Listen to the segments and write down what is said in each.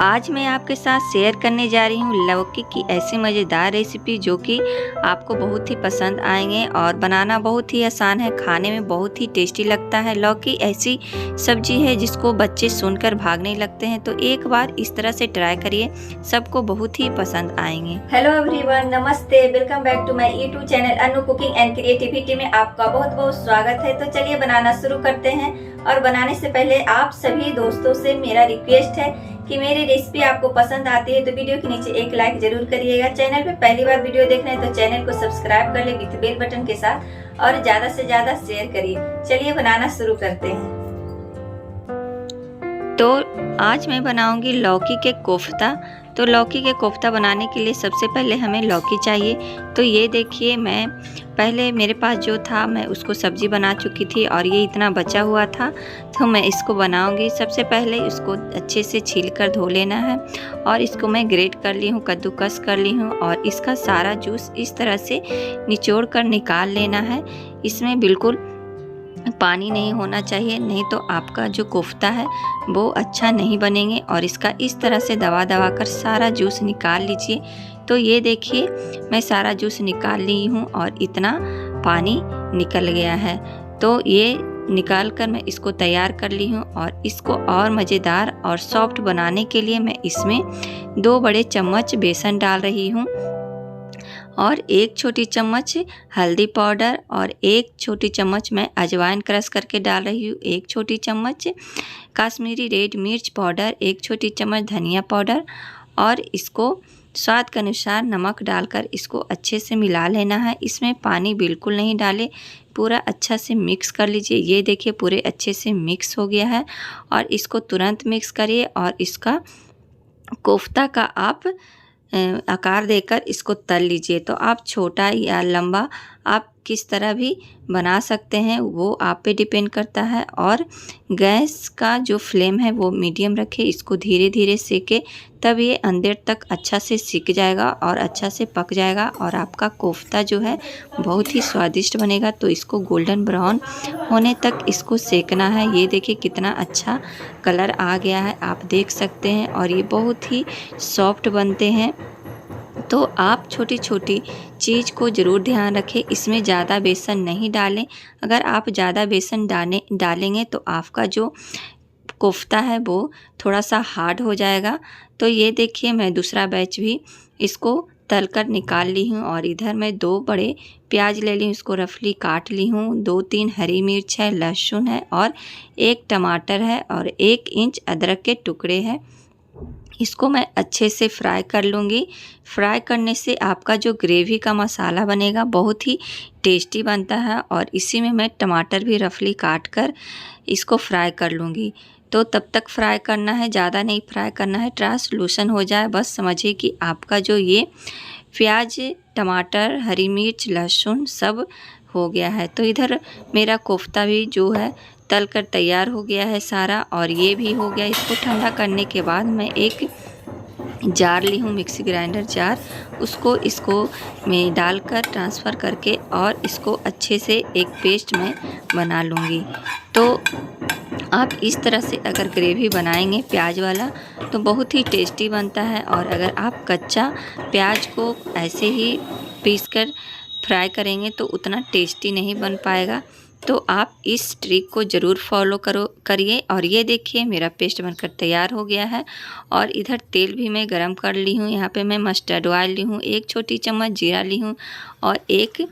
आज मैं आपके साथ शेयर करने जा रही हूँ लौकी की ऐसी मज़ेदार रेसिपी जो कि आपको बहुत ही पसंद आएंगे और बनाना बहुत ही आसान है, खाने में बहुत ही टेस्टी लगता है। लौकी ऐसी सब्जी है जिसको बच्चे सुनकर भागने लगते हैं, तो एक बार इस तरह से ट्राई करिए, सबको बहुत ही पसंद आएंगे। हेलो एवरीवन, नमस्ते, welcome back to my YouTube channel Anu cooking and creativity में आपका बहुत बहुत स्वागत है। तो चलिए बनाना शुरू करते हैं। और बनाने से पहले आप सभी दोस्तों से मेरा रिक्वेस्ट है कि मेरी रेसिपी आपको पसंद आती है तो वीडियो के नीचे एक लाइक जरूर करिएगा। चैनल पे पहली बार वीडियो देख रहे हैं तो चैनल को सब्सक्राइब कर ले विद बेल बटन के साथ और ज्यादा से ज्यादा शेयर करिए। चलिए बनाना शुरू करते हैं। तो आज मैं बनाऊंगी लौकी के कोफ्ता। तो लौकी के कोफ्ता बनाने के लिए सबसे पहले हमें लौकी चाहिए। तो ये देखिए, मैं पहले मेरे पास जो था मैं उसको सब्जी बना चुकी थी और ये इतना बचा हुआ था, तो मैं इसको बनाऊंगी। सबसे पहले इसको अच्छे से छील कर धो लेना है और इसको मैं ग्रेट कर ली हूँ, कद्दूकस कर ली हूँ और इसका सारा जूस इस तरह से निचोड़ कर निकाल लेना है। इसमें बिल्कुल पानी नहीं होना चाहिए, नहीं तो आपका जो कोफ्ता है वो अच्छा नहीं बनेंगे। और इसका इस तरह से दबा दबा कर सारा जूस निकाल लीजिए। तो ये देखिए, मैं सारा जूस निकाल ली हूँ और इतना पानी निकल गया है। तो ये निकाल कर मैं इसको तैयार कर ली हूँ और इसको और मज़ेदार और सॉफ्ट बनाने के लिए मैं इसमें 2 बड़े चम्मच बेसन डाल रही हूँ और 1 छोटी चम्मच हल्दी पाउडर और 1 छोटी चम्मच मैं अजवाइन क्रश करके डाल रही हूँ, 1 छोटी चम्मच काश्मीरी रेड मिर्च पाउडर, 1 छोटी चम्मच धनिया पाउडर और इसको स्वाद के अनुसार नमक डालकर इसको अच्छे से मिला लेना है। इसमें पानी बिल्कुल नहीं डालें, पूरा अच्छा से मिक्स कर लीजिए। ये देखिए, पूरे अच्छे से मिक्स हो गया है और इसको तुरंत मिक्स करिए और इसका कोफ्ता का आप आकार देकर इसको तल लीजिए। तो आप छोटा या लंबा आप किस तरह भी बना सकते हैं, वो आप पे डिपेंड करता है। और गैस का जो फ्लेम है वो मीडियम रखें, इसको धीरे धीरे सेके, तब ये अंदर तक अच्छा से सिक जाएगा और अच्छा से पक जाएगा और आपका कोफ्ता जो है बहुत ही स्वादिष्ट बनेगा। तो इसको गोल्डन ब्राउन होने तक इसको सेकना है। ये देखिए कितना अच्छा कलर आ गया है, आप देख सकते हैं, और ये बहुत ही सॉफ्ट बनते हैं। तो आप छोटी छोटी चीज़ को ज़रूर ध्यान रखें, इसमें ज़्यादा बेसन नहीं डालें। अगर आप ज़्यादा बेसन डालेंगे तो आपका जो कोफ्ता है वो थोड़ा सा हार्ड हो जाएगा। तो ये देखिए, मैं दूसरा बैच भी इसको तल कर निकाल ली हूँ और इधर मैं 2 बड़े प्याज ले ली हूँ, इसको रफली काट ली हूँ। 2-3 हरी मिर्च है, लहसुन है और 1 टमाटर है और 1 इंच अदरक के टुकड़े हैं। इसको मैं अच्छे से फ्राई कर लूँगी। फ्राई करने से आपका जो ग्रेवी का मसाला बनेगा बहुत ही टेस्टी बनता है। और इसी में मैं टमाटर भी रफली काट कर इसको फ्राई कर लूँगी। तो तब तक फ्राई करना है, ज़्यादा नहीं फ्राई करना है, ट्रांसलूशन हो जाए बस। समझिए कि आपका जो ये प्याज, टमाटर, हरी मिर्च, लहसुन सब हो गया है। तो इधर मेरा कोफ्ता भी जो है तल कर तैयार हो गया है सारा, और ये भी हो गया। इसको ठंडा करने के बाद मैं एक जार ली हूँ, मिक्सी ग्राइंडर जार, इसको मैं डालकर ट्रांसफ़र करके और इसको अच्छे से एक पेस्ट में बना लूँगी। तो आप इस तरह से अगर ग्रेवी बनाएंगे प्याज वाला तो बहुत ही टेस्टी बनता है। और अगर आप कच्चा प्याज को ऐसे ही पीस कर फ्राई करेंगे तो उतना टेस्टी नहीं बन पाएगा। तो आप इस ट्रिक को ज़रूर फॉलो करिए। और ये देखिए, मेरा पेस्ट बनकर तैयार हो गया है। और इधर तेल भी मैं गरम कर ली हूँ। यहाँ पे मैं मस्टर्ड ऑयल ली हूँ, 1 छोटी चम्मच जीरा ली हूँ और 1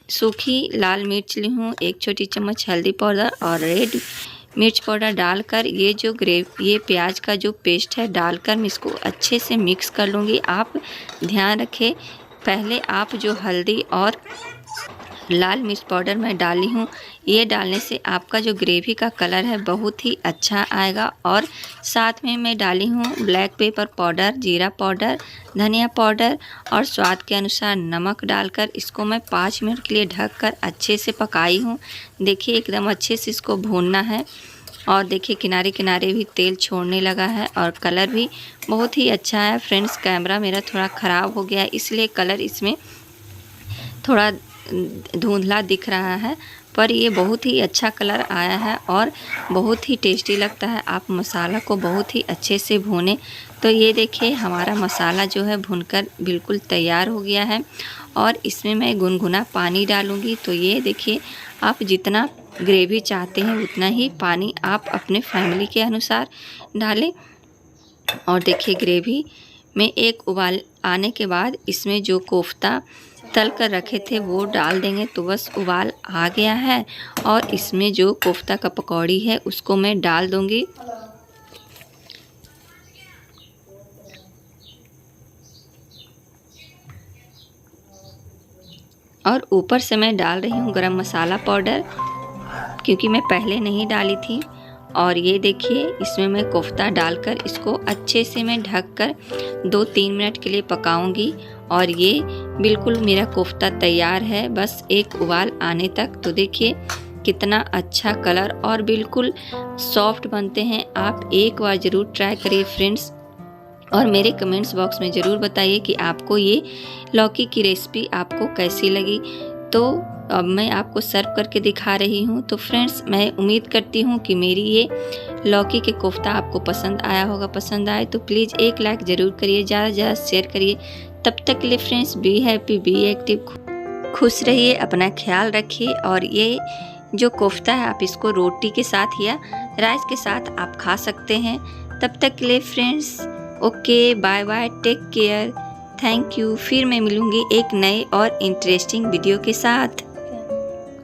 सूखी लाल मिर्च ली हूँ, 1 छोटी चम्मच हल्दी पाउडर और रेड मिर्च पाउडर डालकर ये प्याज का जो पेस्ट है डालकर मैं इसको अच्छे से मिक्स कर लूँगी। आप ध्यान रखें, पहले आप जो हल्दी और लाल मिर्च पाउडर मैं डाली हूँ, ये डालने से आपका जो ग्रेवी का कलर है बहुत ही अच्छा आएगा। और साथ में मैं डाली हूँ ब्लैक पेपर पाउडर, जीरा पाउडर, धनिया पाउडर और स्वाद के अनुसार नमक डालकर इसको मैं 5 मिनट के लिए ढककर अच्छे से पकाई हूँ। देखिए, एकदम अच्छे से इसको भूनना है। और देखिए, किनारे किनारे भी तेल छोड़ने लगा है और कलर भी बहुत ही अच्छा है। फ्रेंड्स, कैमरा मेरा थोड़ा ख़राब हो गया है, इसलिए कलर इसमें थोड़ा धुंधला दिख रहा है। पर ये बहुत ही अच्छा कलर आया है और बहुत ही टेस्टी लगता है। आप मसाला को बहुत ही अच्छे से भूनें। तो ये देखिए हमारा मसाला जो है भुनकर बिल्कुल तैयार हो गया है और इसमें मैं गुनगुना पानी डालूँगी। तो ये देखिए आप जितना ग्रेवी चाहते हैं उतना ही पानी आप अपने फैमिली के अनुसार डालें। और देखिए ग्रेवी में एक उबाल आने के बाद इसमें जो कोफ्ता तल कर रखे थे वो डाल देंगे। तो बस उबाल आ गया है और इसमें जो कोफ्ता का पकौड़ी है उसको मैं डाल दूँगी। और ऊपर से मैं डाल रही हूँ गरम मसाला पाउडर, क्योंकि मैं पहले नहीं डाली थी। और ये देखिए इसमें मैं कोफ्ता डालकर इसको अच्छे से मैं ढककर 2-3 मिनट के लिए पकाऊंगी। और ये बिल्कुल मेरा कोफ्ता तैयार है, बस एक उबाल आने तक। तो देखिए कितना अच्छा कलर और बिल्कुल सॉफ्ट बनते हैं। आप एक बार ज़रूर ट्राई करिए फ्रेंड्स, और मेरे कमेंट्स बॉक्स में ज़रूर बताइए कि आपको ये लौकी की रेसिपी आपको कैसी लगी। तो अब मैं आपको सर्व करके दिखा रही हूँ। तो फ्रेंड्स मैं उम्मीद करती हूँ कि मेरी ये लौकी के कोफ्ता आपको पसंद आया होगा। पसंद आए तो प्लीज़ एक लाइक ज़रूर करिए, ज़्यादा से ज़्यादा शेयर करिए। तब तक के लिए friends be happy, be active, खुश रहिए, अपना ख्याल रखिए। और ये जो कोफ्ता है आप इसको रोटी के साथ या राइस के साथ आप खा सकते हैं। तब तक के लिए friends okay, bye bye, take care, thank you. फिर मैं मिलूँगी एक नए और इंटरेस्टिंग वीडियो के साथ।